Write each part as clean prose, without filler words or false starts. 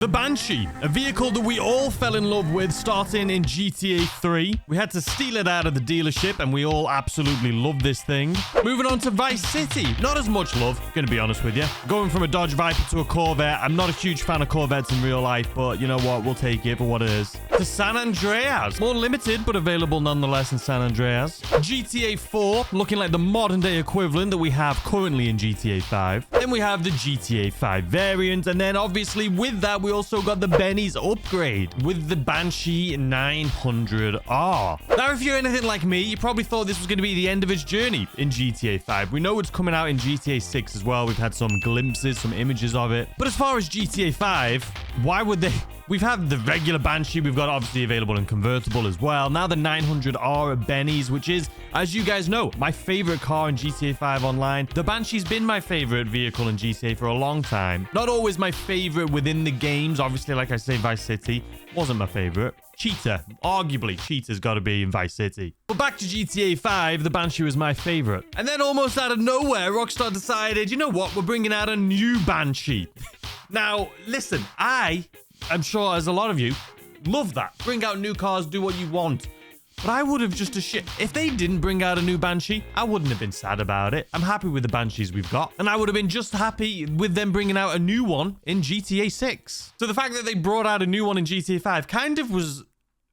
The Banshee, a vehicle that we all fell in love with starting in GTA 3. We had to steal it out of the dealership and we all absolutely love this thing. Moving on to Vice City. Not as much love, gonna be honest with you. Going from a Dodge Viper to a Corvette. I'm not a huge fan of Corvettes in real life, but you know what? We'll take it for what it is. To San Andreas. More limited, but available nonetheless in San Andreas. GTA 4, looking like the modern day equivalent that we have currently in GTA 5. Then we have the GTA 5 variant. And then obviously with that, we also got the Benny's upgrade with the Banshee 900R. Now, if you're anything like me, you probably thought this was going to be the end of its journey in GTA 5. We know it's coming out in GTA 6 as well. We've had some glimpses, some images of it. But as far as GTA 5, why would they... We've had the regular Banshee. We've got obviously available in convertible as well. Now the 900R at Benny's, which is, as you guys know, my favorite car in GTA 5 Online. The Banshee's been my favorite vehicle in GTA for a long time. Not always my favorite within the games. Obviously, like I say, Vice City wasn't my favorite. Cheetah. Arguably, Cheetah's got to be in Vice City. But back to GTA 5, the Banshee was my favorite. And then almost out of nowhere, Rockstar decided, you know what? We're bringing out a new Banshee. Now, listen, I'm sure as a lot of you love that. Bring out new cars, do what you want. But I would have just if they didn't bring out a new Banshee, I wouldn't have been sad about it. I'm happy with the Banshees we've got. And I would have been just happy with them bringing out a new one in GTA 6. So the fact that they brought out a new one in GTA 5 kind of was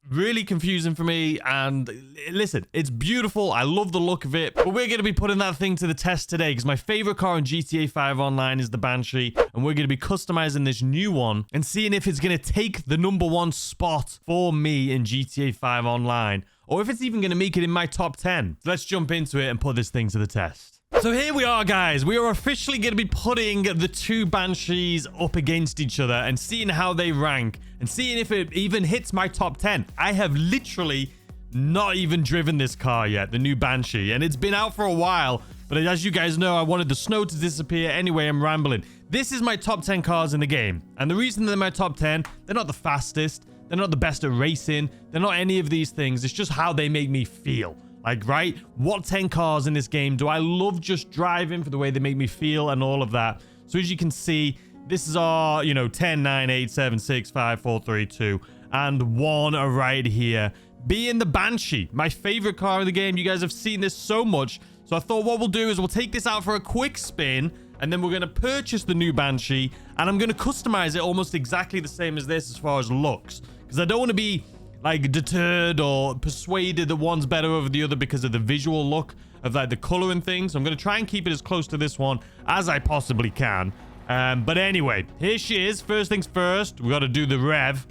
really confusing for me. And listen, it's beautiful. I love the look of it. But we're going to be putting that thing to the test today because my favorite car in GTA 5 Online is the Banshee. And we're going to be customizing this new one and seeing if it's going to take the #1 spot for me in GTA 5 Online, or if it's even going to make it in my top 10. So let's jump into it and put this thing to the test. So here we are, guys. We are officially going to be putting the two Banshees up against each other and seeing how they rank and seeing if it even hits my top 10. I have literally not even driven this car yet, the new Banshee, and it's been out for a while. But as you guys know, I wanted the snow to disappear. Anyway, I'm rambling. This is my top 10 cars in the game. And the reason they're my top 10, they're not the fastest. They're not the best at racing. They're not any of these things. It's just how they make me feel. Like, right? What 10 cars in this game do I love just driving for the way they make me feel and all of that? So as you can see, this is our, 10, 9, 8, 7, 6, 5, 4, 3, 2, and 1 are right here. Being the Banshee, my favorite car in the game. You guys have seen this so much. So I thought what we'll do is we'll take this out for a quick spin, and then we're going to purchase the new Banshee, and I'm going to customize it almost exactly the same as this as far as looks. Because I don't want to be like deterred or persuaded that one's better over the other because of the visual look of like the color and things. So I'm going to try and keep it as close to this one as I possibly can. But anyway, here she is. First things first, we got to do the rev.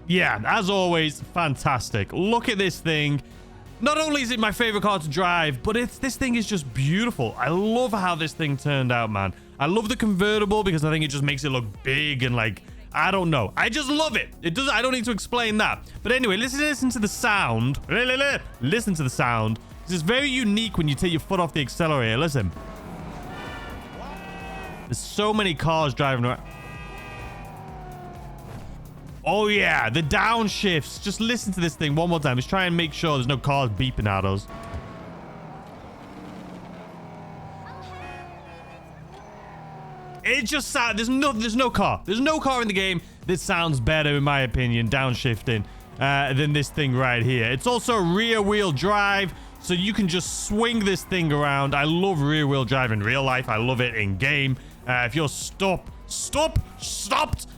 Yeah, as always, fantastic. Look at this thing. Not only is it my favorite car to drive, but this thing is just beautiful. I love how this thing turned out, man. I love the convertible because I think it just makes it look big and like, I don't know. I just love it. I don't need to explain that. But anyway, listen to the sound. Listen to the sound. This is very unique when you take your foot off the accelerator. Listen. There's so many cars driving around. Oh, yeah, the downshifts. Just listen to this thing one more time. Let's try and make sure there's no cars beeping at us. It just sounds... There's no car. There's no car in the game that sounds better, in my opinion, downshifting, than this thing right here. It's also rear-wheel drive, so you can just swing this thing around. I love rear-wheel drive in real life. I love it in game. If you're stopped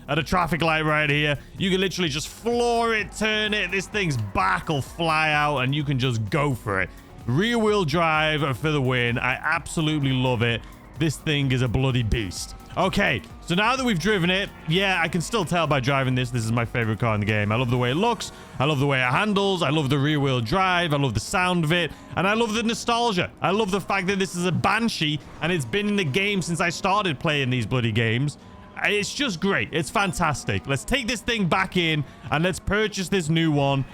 at a traffic light right here, you can literally just floor it, turn it. This thing's back will fly out and you can just go for it. Rear wheel drive for the win. I absolutely love it. This thing is a bloody beast. Okay, so now that we've driven it, yeah, I can still tell by driving this is my favorite car in the game. I love the way it looks. I love the way it handles. I love the rear wheel drive. I love the sound of it. And I love the nostalgia. I love the fact that this is a Banshee and it's been in the game since I started playing these bloody games. It's just great. It's fantastic. Let's take this thing back in and let's purchase this new one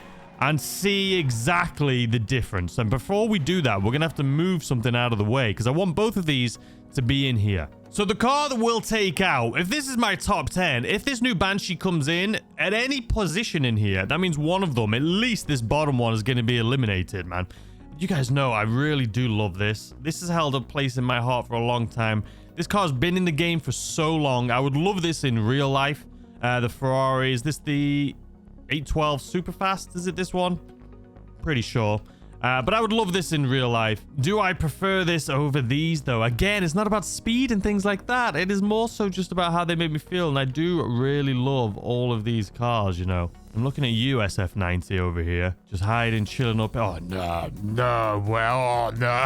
and see exactly the difference. And before we do that, we're going to have to move something out of the way because I want both of these to be in here. So the car that we'll take out, if this is my top 10, if this new Banshee comes in at any position in here, that means one of them, at least this bottom one, is going to be eliminated, man. You guys know I really do love this. This has held a place in my heart for a long time. This car's been in the game for so long. I would love this in real life. The Ferrari, is this the 812 Superfast? Is it this one? Pretty sure. But I would love this in real life. Do I prefer this over these, though? Again, it's not about speed and things like that. It is more so just about how they make me feel. And I do really love all of these cars, you know. I'm looking at you, SF90 over here. Just hiding, chilling up. Oh, no. Well, oh, no.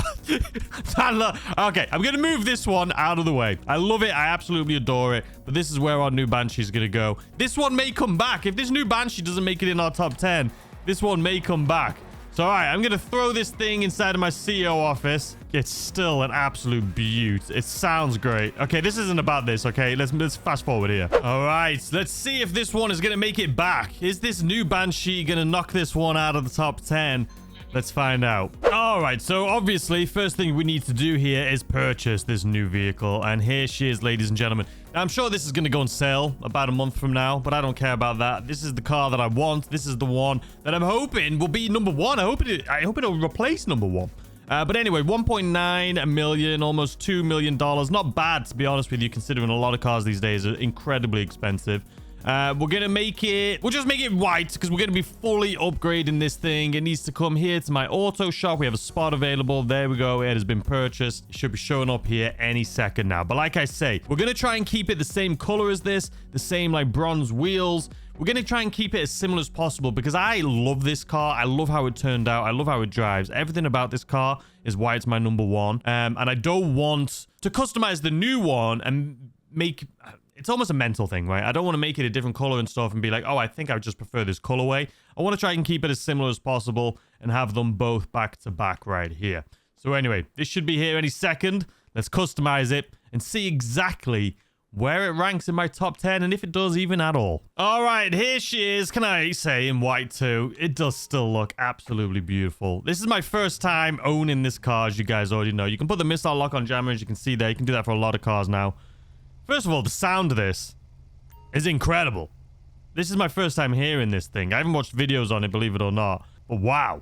Okay, I'm going to move this one out of the way. I love it. I absolutely adore it. But this is where our new Banshee is going to go. This one may come back. If this new Banshee doesn't make it in our top 10, this one may come back. So, all right, I'm going to throw this thing inside of my CEO office. It's still an absolute beaut. It sounds great. Okay, this isn't about this, okay? Let's fast forward here. All right, let's see if this one is going to make it back. Is this new Banshee going to knock this one out of the top 10? Let's find out. All right, so obviously, first thing we need to do here is purchase this new vehicle. And here she is, ladies and gentlemen. Now, I'm sure this is going to go on sale about a month from now, but I don't care about that. This is the car that I want. This is the one that I'm hoping will be number one. I hope it'll replace number one. But anyway, 1.9 million, almost $2 million. Not bad, to be honest with you, considering a lot of cars these days are incredibly expensive. We're going to make it... We'll just make it white because we're going to be fully upgrading this thing. It needs to come here to my auto shop. We have a spot available. There we go. It has been purchased. It should be showing up here any second now. But like I say, we're going to try and keep it the same color as this. The same like bronze wheels. We're going to try and keep it as similar as possible because I love this car. I love how it turned out. I love how it drives. Everything about this car is why it's my number one. And I don't want to customize the new one and make... It's almost a mental thing, right? I don't want to make it a different color and stuff and be like, oh, I think I just prefer this colorway. I want to try and keep it as similar as possible and have them both back to back right here. So anyway, this should be here any second. Let's customize it and see exactly where it ranks in my top 10 and if it does even at all. All right, here she is. Can I say in white too? It does still look absolutely beautiful. This is my first time owning this car, as you guys already know. You can put the missile lock on jammer, as you can see there. You can do that for a lot of cars now. First of all, the sound of this is incredible. This is my first time hearing this thing. I haven't watched videos on it, believe it or not. But wow.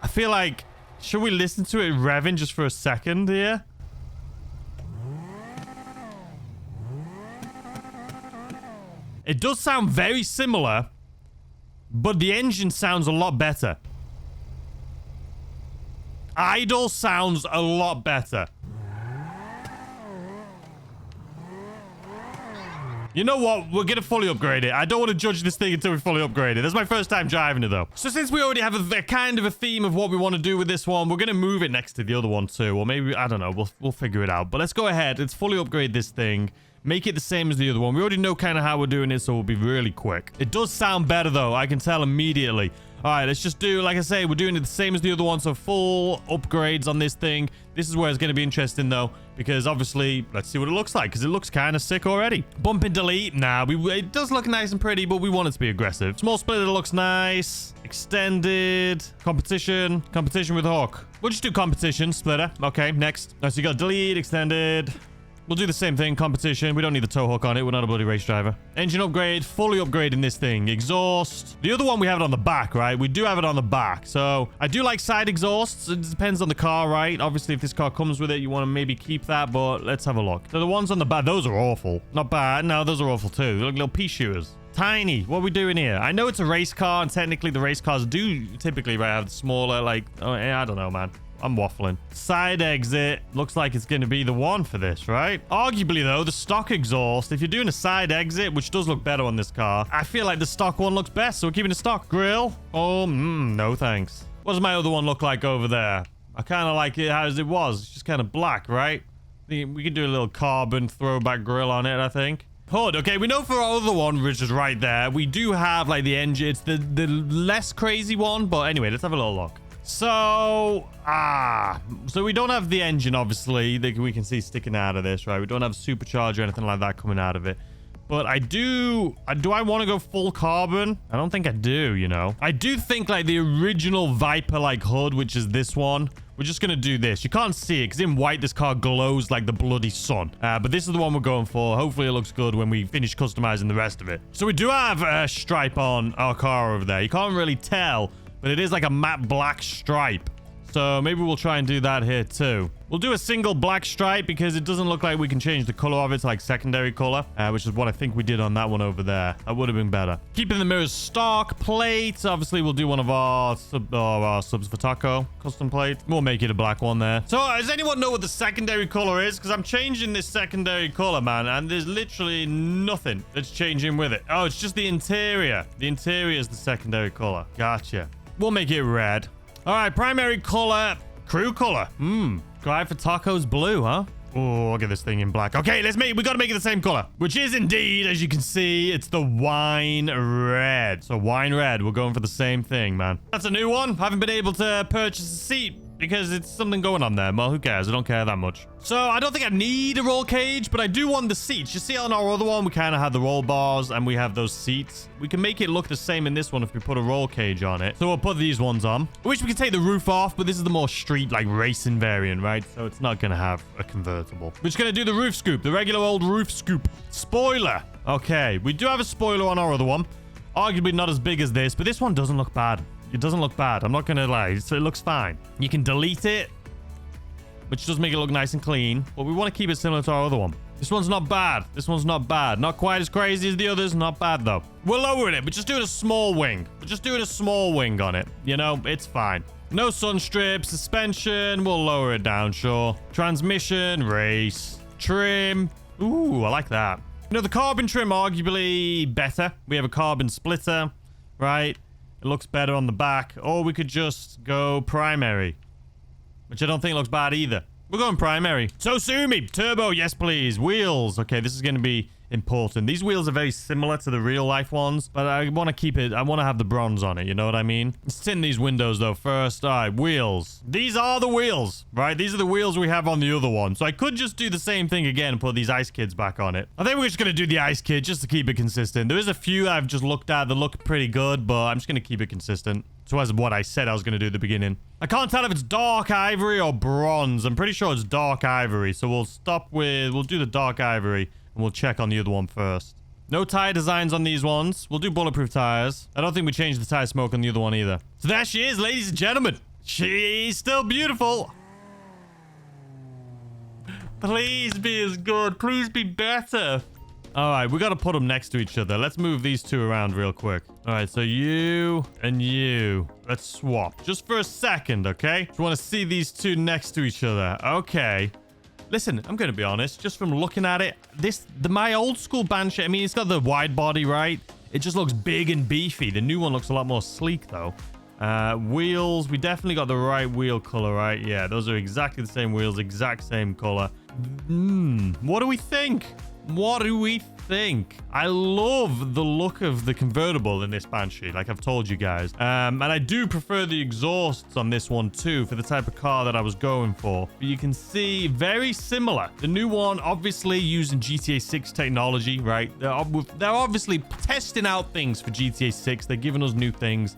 I feel like... Should we listen to it revving just for a second here? It does sound very similar, but the engine sounds a lot better. Idle sounds a lot better. You know what? We're going to fully upgrade it. I don't want to judge this thing until we fully upgrade it. That's my first time driving it, though. So since we already have a kind of a theme of what we want to do with this one, we're going to move it next to the other one, too. Or maybe, I don't know. We'll figure it out. But let's go ahead. Let's fully upgrade this thing. Make it the same as the other one. We already know kind of how we're doing it, so we'll be really quick. It does sound better, though. I can tell immediately. All right, let's just do, like I say, we're doing it the same as the other one, so full upgrades on this thing. This is where it's going to be interesting, though, because obviously, let's see what it looks like, because it looks kind of sick already. Bump and delete. Nah, it does look nice and pretty, but we want it to be aggressive. Small splitter looks nice. Extended. Competition. Competition with Hawk. We'll just do competition. Splitter. Okay, next. Nice, so you got delete, extended. We'll do the same thing, competition. We don't need the tow hook on it. We're not a bloody race driver. Engine upgrade, fully upgrading this thing. Exhaust. The other one, we have it on the back, right? We do have it on the back. So I do like side exhausts. It depends on the car, right? Obviously, if this car comes with it, you want to maybe keep that, but let's have a look. So the ones on the back, those are awful. Not bad. No, those are awful too. They look like little pea shooters. Tiny. What are we doing here? I know it's a race car, and technically the race cars do typically have the smaller, like, oh, I don't know, man. I'm waffling. Side exit. Looks like it's going to be the one for this, right? Arguably, though, the stock exhaust, if you're doing a side exit, which does look better on this car, I feel like the stock one looks best, so we're keeping the stock. Grill. Oh, no thanks. What does my other one look like over there? I kind of like it as it was. It's just kind of black, right? We could do a little carbon throwback grill on it, I think. Hood. Okay, we know for our other one, which is right there, we do have, like, the engine. It's the less crazy one, but anyway, let's have a little look. So we don't have the engine, obviously, that we can see sticking out of this, right? We don't have supercharger or anything like that coming out of it. But I do I want to go full carbon? I don't think I do, you know. I do think, like, the original Viper-like hood, which is this one, we're just going to do this. You can't see it because in white, this car glows like the bloody sun. But this is the one we're going for. Hopefully, it looks good when we finish customizing the rest of it. So we do have a stripe on our car over there. You can't really tell, but it is like a matte black stripe. So maybe we'll try and do that here too. We'll do a single black stripe because it doesn't look like we can change the color of it to like secondary color, which is what I think we did on that one over there. That would have been better. Keeping the mirrors stock. Plates. Obviously, we'll do one of our subs for taco custom plate. We'll make it a black one there. So does anyone know what the secondary color is? Because I'm changing this secondary color, man, and there's literally nothing that's changing with it. Oh, it's just the interior. The interior is the secondary color. Gotcha. We'll make it red. All right, primary color, crew color. Cry for tacos blue, huh? Oh, look at this thing in black. Okay, we gotta make it the same color, which is indeed, as you can see, it's the wine red. So wine red, we're going for the same thing, man. That's a new one. Haven't been able to purchase a seat because it's something going on there. Well, who cares? I don't care that much. So I don't think I need a roll cage, but I do want the seats. You see on our other one, we kind of have the roll bars and we have those seats. We can make it look the same in this one if we put a roll cage on it. So we'll put these ones on. I wish we could take the roof off, but this is the more street, like racing variant, right? So it's not going to have a convertible. We're just going to do the roof scoop, the regular old roof scoop. Spoiler. Okay, we do have a spoiler on our other one. Arguably not as big as this, but this one doesn't look bad. It doesn't look bad. I'm not going to lie. So it looks fine. You can delete it, which does make it look nice and clean. But we want to keep it similar to our other one. This one's not bad. This one's not bad. Not quite as crazy as the others. Not bad, though. We're lowering it. We're just doing a small wing. We're just doing a small wing on it. You know, it's fine. No sun strip. Suspension. We'll lower it down, sure. Transmission. Race. Trim. Ooh, I like that. You know, the carbon trim, arguably better. We have a carbon splitter, right? It looks better on the back. Or we could just go primary, which I don't think looks bad either. We're going primary. So sue me. Turbo, yes please. Wheels. Okay, this is going to be important. These wheels are very similar to the real life ones, but I want to keep it. I want to have the bronze on it. You know what I mean? Let's tint these windows though first. All right, wheels. These are the wheels, right? These are the wheels we have on the other one. So I could just do the same thing again and put these ice kids back on it. I think we're just going to do the ice kid just to keep it consistent. There is a few I've just looked at that look pretty good, but I'm just going to keep it consistent. So as what I said I was going to do at the beginning. I can't tell if it's dark ivory or bronze. I'm pretty sure it's dark ivory. So we'll do the dark ivory and we'll check on the other one first. No tire designs on these ones. We'll do bulletproof tires. I don't think we changed the tire smoke on the other one either. So there she is, ladies and gentlemen. She's still beautiful. Please be as good. Please be better. All right, we got to put them next to each other. Let's move these two around real quick. All right, so you and you. Let's swap just for a second, okay? Just want to see these two next to each other. Okay. Listen, I'm going to be honest. Just from looking at it, my old school Banshee, I mean, it's got the wide body, right? It just looks big and beefy. The new one looks a lot more sleek, though. Wheels, we definitely got the right wheel color, right? Yeah, those are exactly the same wheels, exact same color. What do we think? What do we think? I love the look of the convertible in this Banshee, like I've told you guys. And I do prefer the exhausts on this one too for the type of car that I was going for. But you can see very similar. The new one, obviously using GTA 6 technology, right? They're obviously testing out things for GTA 6. They're giving us new things,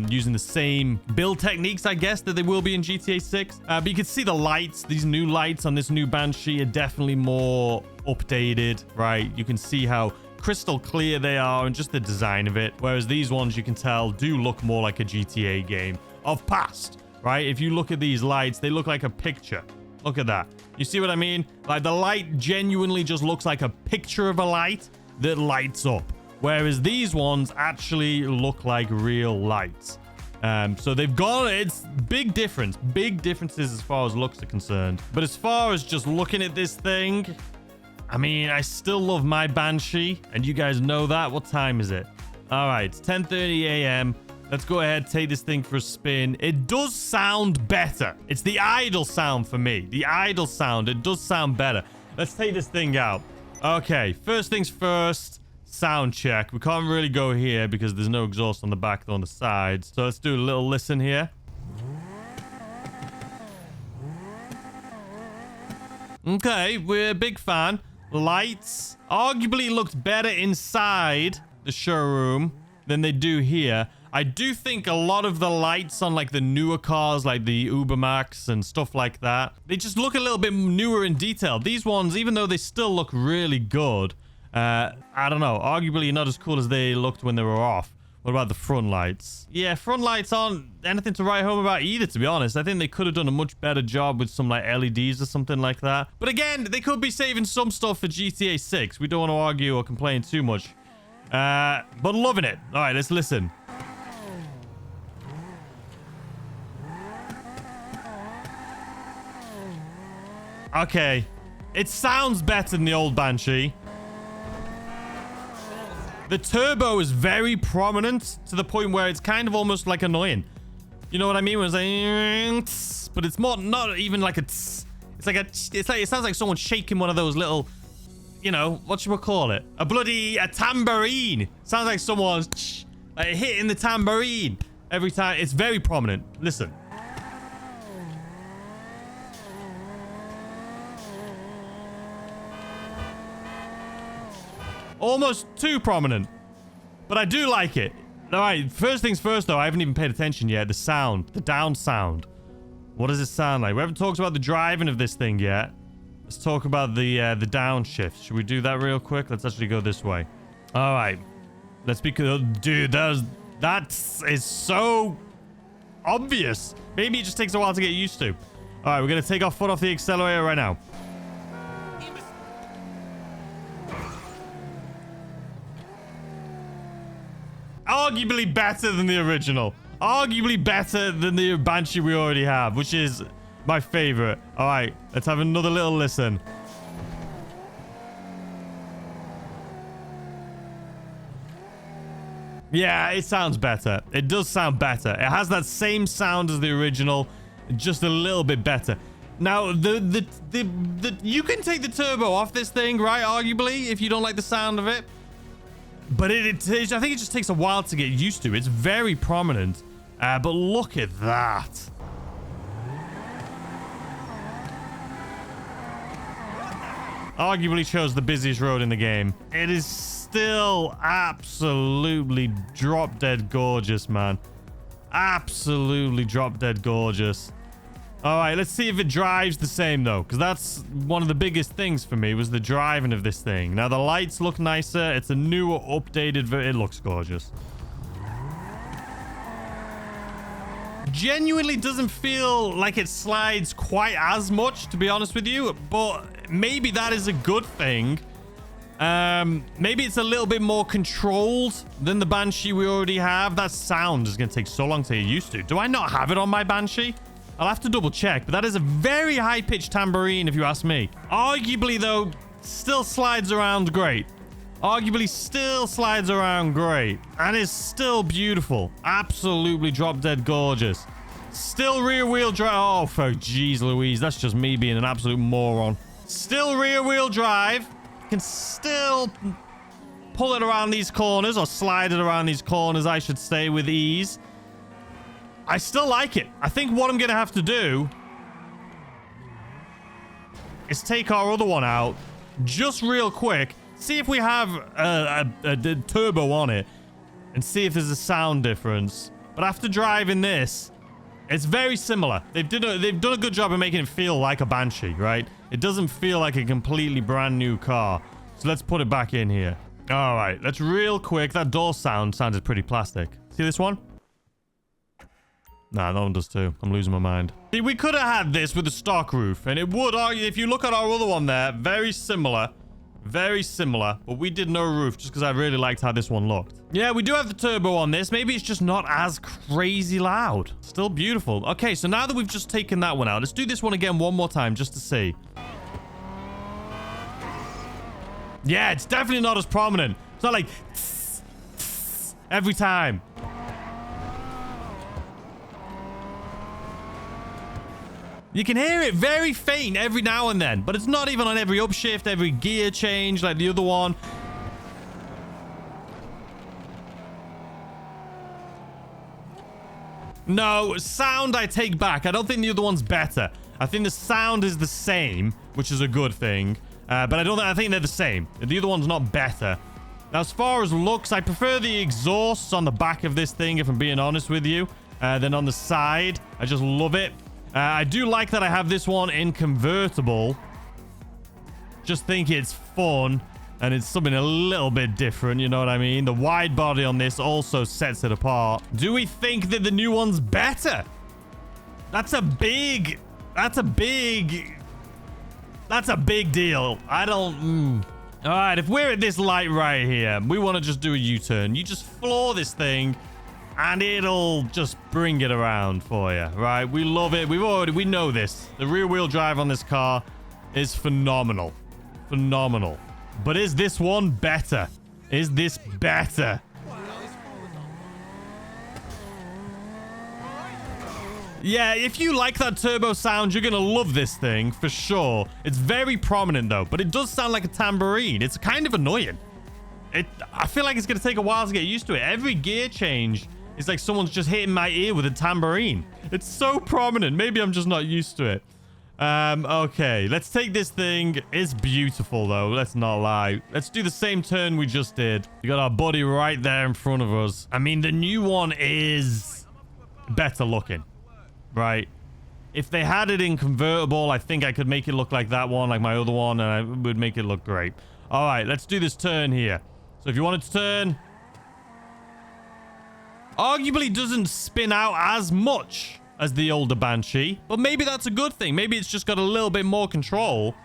using the same build techniques, I guess, that they will be in GTA 6. But you can see the lights. These new lights on this new Banshee are definitely more updated, right? You can see how crystal clear they are and just the design of it, whereas these ones you can tell do look more like a GTA game of past, right? If you look at these lights, they look like a picture. Look at that. You see what I mean? Like the light genuinely just looks like a picture of a light that lights up, whereas these ones actually look like real lights. So they've gone, it's big differences as far as looks are concerned. But as far as just looking at this thing, I mean, I still love my Banshee, and you guys know that. What time is it? All right, it's 10:30 a.m. Let's go ahead, take this thing for a spin. It does sound better. It's the idle sound for me. The idle sound, it does sound better. Let's take this thing out. Okay, first things first, sound check. We can't really go here because there's no exhaust on the back, though on the sides. So let's do a little listen here. Okay, we're a big fan. Lights arguably looked better inside the showroom than they do here. I do think a lot of the lights on like the newer cars, like the Ubermax and stuff like that, they just look a little bit newer in detail. These ones, even though they still look really good, I don't know, arguably not as cool as they looked when they were off. What about the front lights? Yeah, front lights aren't anything to write home about either, to be honest. I think they could have done a much better job with some like LEDs or something like that. But again, they could be saving some stuff for GTA 6. We don't want to argue or complain too much. But loving it. All right, let's listen. Okay. It sounds better than the old Banshee. The turbo is very prominent to the point where it's kind of almost like annoying. You know what I mean? When it's like, but it's more not even like a tss. It's like it sounds like someone shaking one of those little, you know, what should we call it? A tambourine. Sounds like someone's like hitting the tambourine every time. It's very prominent. Listen. Almost too prominent. But I do like it. All right, first things first, though. I haven't even paid attention yet. The sound. The down sound. What does it sound like? We haven't talked about the driving of this thing yet. Let's talk about the downshift. Should we do that real quick? Let's actually go this way. All right. Let's be... Dude, that is so obvious. Maybe it just takes a while to get used to. All right, we're going to take our foot off the accelerator right now. Arguably better than the original. Arguably better than the Banshee we already have, which is my favorite. All right, let's have another little listen. Yeah, it sounds better. It does sound better. It has that same sound as the original, just a little bit better. Now, you can take the turbo off this thing, right? Arguably, if you don't like the sound of it. But I think it just takes a while to get used to. It's very prominent. But look at that. Arguably chose the busiest road in the game. It is still absolutely drop dead gorgeous, man. Absolutely drop dead gorgeous. All right, let's see if it drives the same, though, because that's one of the biggest things for me was the driving of this thing. Now, the lights look nicer. It's a newer, updated it looks gorgeous. Genuinely doesn't feel like it slides quite as much, to be honest with you, but maybe that is a good thing. Maybe it's a little bit more controlled than the Banshee we already have. That sound is going to take so long to get used to. Do I not have it on my Banshee? I'll have to double check, but that is a very high-pitched tambourine if you ask me. Arguably, though, still slides around great. Arguably still slides around great. And is still beautiful. Absolutely drop-dead gorgeous. Still rear-wheel drive. Oh, for jeez Louise. That's just me being an absolute moron. Still rear-wheel drive. Can still pull it around these corners, or slide it around these corners, I should say, with ease. I still like it. I think what I'm going to have to do is take our other one out just real quick. See if we have a turbo on it and see if there's a sound difference. But after driving this, it's very similar. They've done a good job of making it feel like a Banshee, right? It doesn't feel like a completely brand new car. So let's put it back in here. All right, let's real quick. That door sounded pretty plastic. See this one? Nah, that one does too. I'm losing my mind. See, we could have had this with a stock roof, and it would argue, if you look at our other one there, very similar. Very similar, but we did no roof just because I really liked how this one looked. Yeah, we do have the turbo on this. Maybe it's just not as crazy loud. Still beautiful. Okay, so now that we've just taken that one out, let's do this one again one more time just to see. Yeah, it's definitely not as prominent. It's not like tss, tss, every time. You can hear it very faint every now and then, but it's not even on every upshift, every gear change like the other one. No, sound I take back. I don't think the other one's better. I think the sound is the same, which is a good thing. But I think they're the same. The other one's not better. Now, as far as looks, I prefer the exhausts on the back of this thing, if I'm being honest with you, than on the side. I just love it. I do like that I have this one in convertible. Just think it's fun. And it's something a little bit different, you know what I mean? The wide body on this also sets it apart. Do we think that the new one's better? That's a big deal. I don't... All right, if we're at this light right here, we want to just do a U-turn. You just floor this thing, and it'll just bring it around for you, right? We love it. We know this. The rear-wheel drive on this car is phenomenal. Phenomenal. But is this one better? Is this better? Yeah, if you like that turbo sound, you're going to love this thing for sure. It's very prominent, though, but it does sound like a tambourine. It's kind of annoying. I feel like it's going to take a while to get used to it. Every gear change is like someone's just hitting my ear with a tambourine. It's so prominent. Maybe I'm just not used to it. Okay, let's take this thing. It's beautiful, though. Let's not lie. Let's do the same turn we just did. We got our buddy right there in front of us. I mean, the new one is better looking, right? If they had it in convertible, I think I could make it look like that one, like my other one, and I would make it look great. All right, let's do this turn here. So if you wanted to turn, arguably doesn't spin out as much as the older Banshee, but maybe that's a good thing. Maybe it's just got a little bit more control.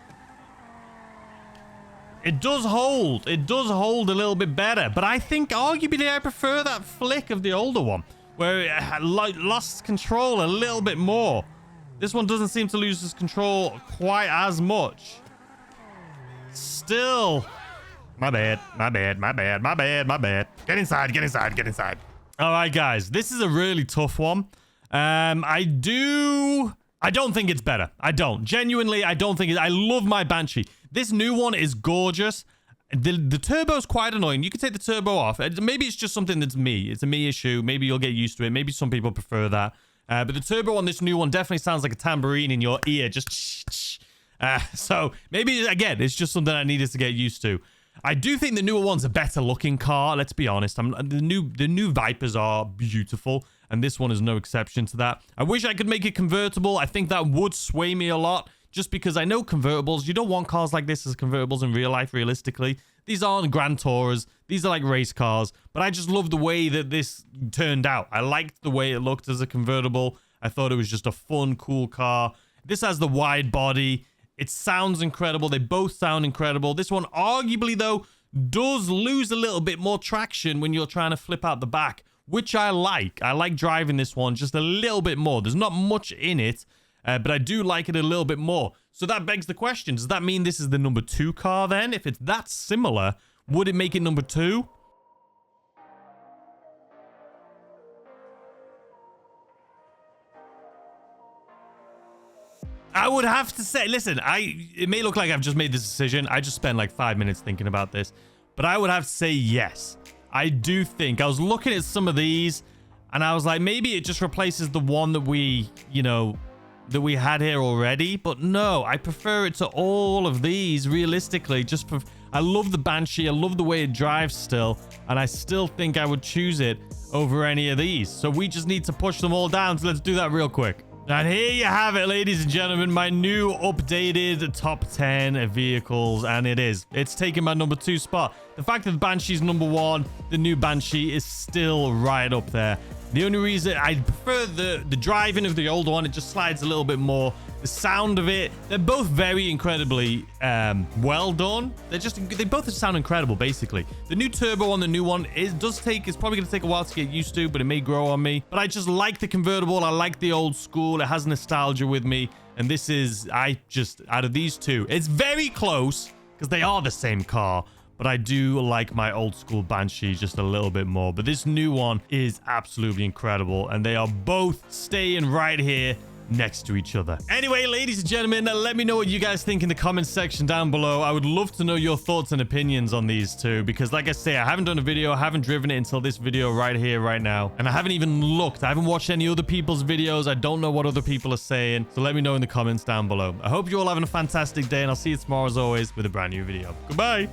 It does hold. It does hold a little bit better, but I think arguably I prefer that flick of the older one, where it lost control a little bit more. This one doesn't seem to lose its control quite as much. Still, my bad. Get inside. All right, guys, this is a really tough one. I don't think it's better. I don't. Genuinely, I don't think it. I love my Banshee. This new one is gorgeous. The turbo's quite annoying. You can take the turbo off. Maybe it's just something that's me. It's a me issue. Maybe you'll get used to it. Maybe some people prefer that. But the turbo on this new one definitely sounds like a tambourine in your ear. Just so maybe, again, it's just something I needed to get used to. I do think the newer one's a better looking car. Let's be honest. The new Vipers are beautiful, and this one is no exception to that. I wish I could make it convertible. I think that would sway me a lot, just because I know convertibles. You don't want cars like this as convertibles in real life, realistically. These aren't Grand Tours. These are like race cars. But I just love the way that this turned out. I liked the way it looked as a convertible. I thought it was just a fun, cool car. This has the wide body. It sounds incredible. They both sound incredible. This one, arguably, though, does lose a little bit more traction when you're trying to flip out the back, which I like. I like driving this one just a little bit more. There's not much in it, but I do like it a little bit more. So that begs the question, does that mean this is the number 2 car then? If it's that similar, would it make it number 2? I would have to say, listen, it may look like I've just made this decision. I just spent like 5 minutes thinking about this, but I would have to say yes. I do think I was looking at some of these and I was like, maybe it just replaces the one that we had here already, but no, I prefer it to all of these realistically. I love the Banshee. I love the way it drives still, and I still think I would choose it over any of these. So we just need to push them all down. So let's do that real quick. And here you have it, ladies and gentlemen, my new updated top 10 vehicles, and it's taking my number 2 spot. The fact that the Banshee's number 1, the new Banshee is still right up there. The only reason I prefer the driving of the old one, it just slides a little bit more. The sound of it, they're both very incredibly well done. They both sound incredible, basically. The new turbo on the new one it's probably going to take a while to get used to, but it may grow on me. But I just like the convertible. I like the old school. It has nostalgia with me. And this is, out of these two, it's very close because they are the same car. But I do like my old school Banshee just a little bit more. But this new one is absolutely incredible. And they are both staying right here next to each other. Anyway, ladies and gentlemen, let me know what you guys think in the comments section down below. I would love to know your thoughts and opinions on these two, because like I say, I haven't done a video, I haven't driven it until this video right here, right now, and I haven't even looked. I haven't watched any other people's videos. I don't know what other people are saying, so let me know in the comments down below. I hope you're all having a fantastic day, and I'll see you tomorrow as always with a brand new video. Goodbye.